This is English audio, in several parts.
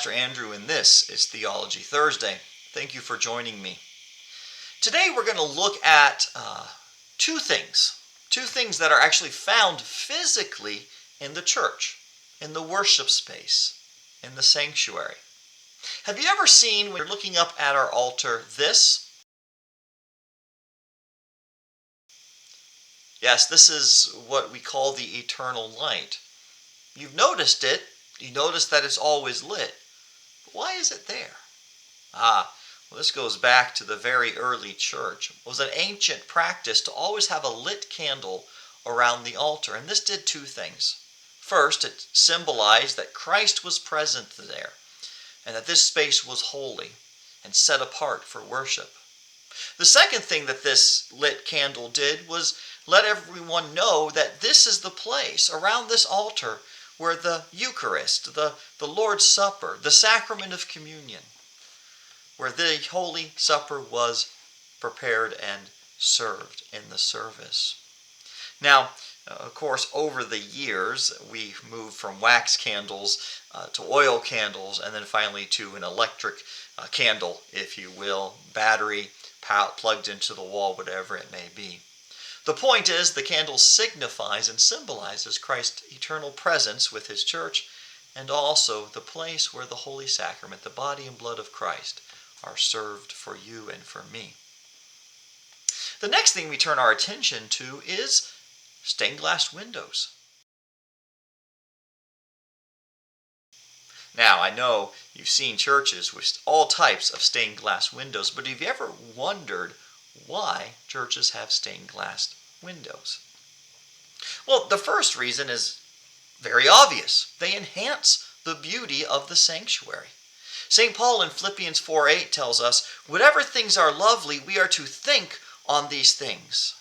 Pastor Andrew, and this is Theology Thursday. Thank you for joining me. Today we're going to look at two things that are actually found physically in the church, in the worship space, in the sanctuary. Have you ever seen, when you're looking up at our altar, this? Yes, this is what we call the eternal light. You've noticed it. You notice that it's always lit. But why is it there? Well, this goes back to the very early church. It was an ancient practice to always have a lit candle around the altar, and this did two things. First, it symbolized that Christ was present there, and that this space was holy and set apart for worship. The second thing that this lit candle did was let everyone know that this is the place around this altar where the Eucharist, the Lord's Supper, the sacrament of communion, where the Holy Supper was prepared and served in the service. Now, of course, over the years, we moved from wax candles to oil candles, and then finally to an electric candle, if you will, battery plugged into the wall, whatever it may be. The point is, the candle signifies and symbolizes Christ's eternal presence with his church, and also the place where the Holy Sacrament, the body and blood of Christ, are served for you and for me. The next thing we turn our attention to is stained glass windows. Now, I know you've seen churches with all types of stained glass windows, but have you ever wondered why churches have stained glass windows? Well, the first reason is very obvious. They enhance the beauty of the sanctuary. St. Paul in Philippians 4:8 tells us, "Whatever things are lovely, we are to think on these things."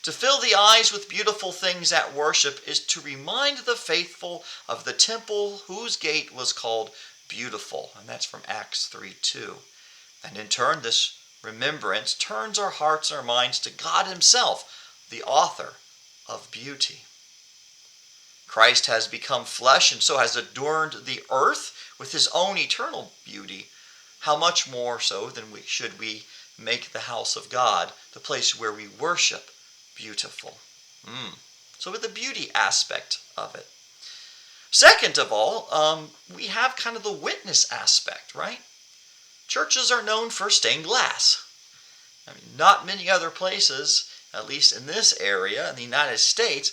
To fill the eyes with beautiful things at worship is to remind the faithful of the temple whose gate was called Beautiful. And that's from Acts 3:2. And in turn, this remembrance turns our hearts and our minds to God himself, the author of beauty. Christ has become flesh and so has adorned the earth with his own eternal beauty. How much more so should we make the house of God, the place where we worship, beautiful? So with the beauty aspect of it. Second of all, we have kind of the witness aspect, right? Churches are known for stained glass. Not many other places, at least in this area in the United States,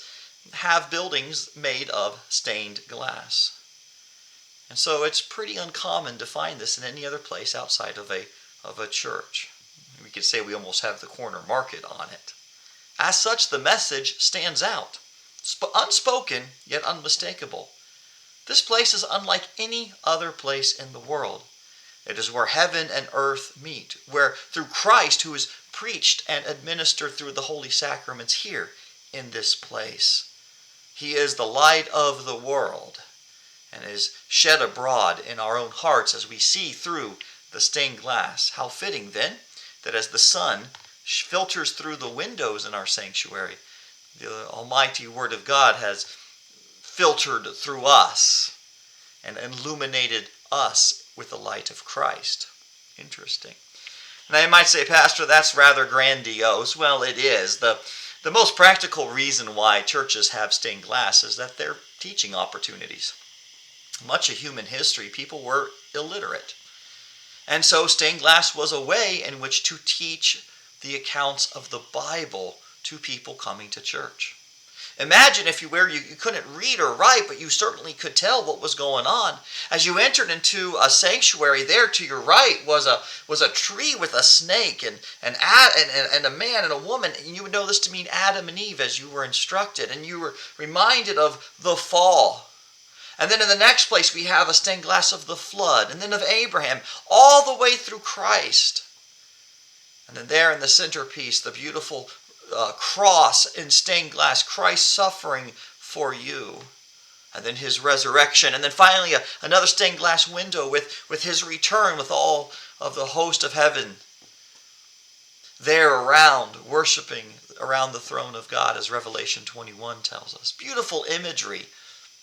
have buildings made of stained glass. And so it's pretty uncommon to find this in any other place outside of a church. We could say we almost have the corner market on it. As such, the message stands out. Unspoken, yet unmistakable. This place is unlike any other place in the world. It is where heaven and earth meet, where through Christ, who is preached and administered through the holy sacraments here in this place. He is the light of the world and is shed abroad in our own hearts as we see through the stained glass. How fitting, then, that as the sun filters through the windows in our sanctuary, the almighty Word of God has filtered through us and illuminated us with the light of Christ. Interesting. Now you might say, Pastor, that's rather grandiose. Well, it is. The most practical reason why churches have stained glass is that they're teaching opportunities. Much of human history, people were illiterate. And so stained glass was a way in which to teach the accounts of the Bible to people coming to church. Imagine if you couldn't read or write, but you certainly could tell what was going on. As you entered into a sanctuary, there to your right was a tree with a snake and a man and a woman. And you would know this to mean Adam and Eve as you were instructed. And you were reminded of the fall. And then in the next place, we have a stained glass of the flood. And then of Abraham, all the way through Christ. And then there in the centerpiece, the beautiful cross in stained glass, Christ suffering for you, and then his resurrection, and then finally another stained glass window with his return, with all of the host of heaven there around, worshiping around the throne of God, as Revelation 21 tells us. Beautiful imagery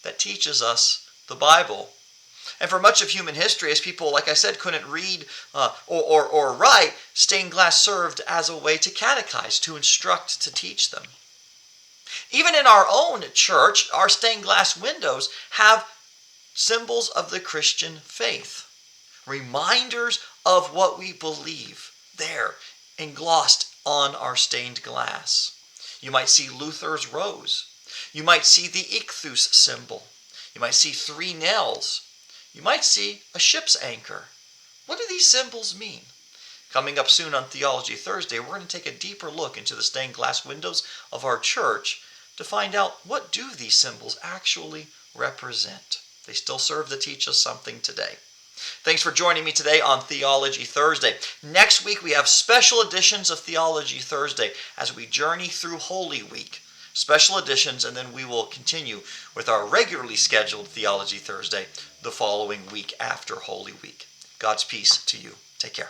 that teaches us the Bible. And for much of human history, as people, like I said, couldn't read or write, stained glass served as a way to catechize, to instruct, to teach them. Even in our own church, our stained glass windows have symbols of the Christian faith, reminders of what we believe there, englossed on our stained glass. You might see Luther's rose. You might see the ichthus symbol. You might see 3 nails. You might see a ship's anchor. What do these symbols mean? Coming up soon on Theology Thursday, we're going to take a deeper look into the stained glass windows of our church to find out, what do these symbols actually represent? They still serve to teach us something today. Thanks for joining me today on Theology Thursday. Next week we have special editions of Theology Thursday as we journey through Holy Week. Special editions, and then we will continue with our regularly scheduled Theology Thursday the following week after Holy Week. God's peace to you. Take care.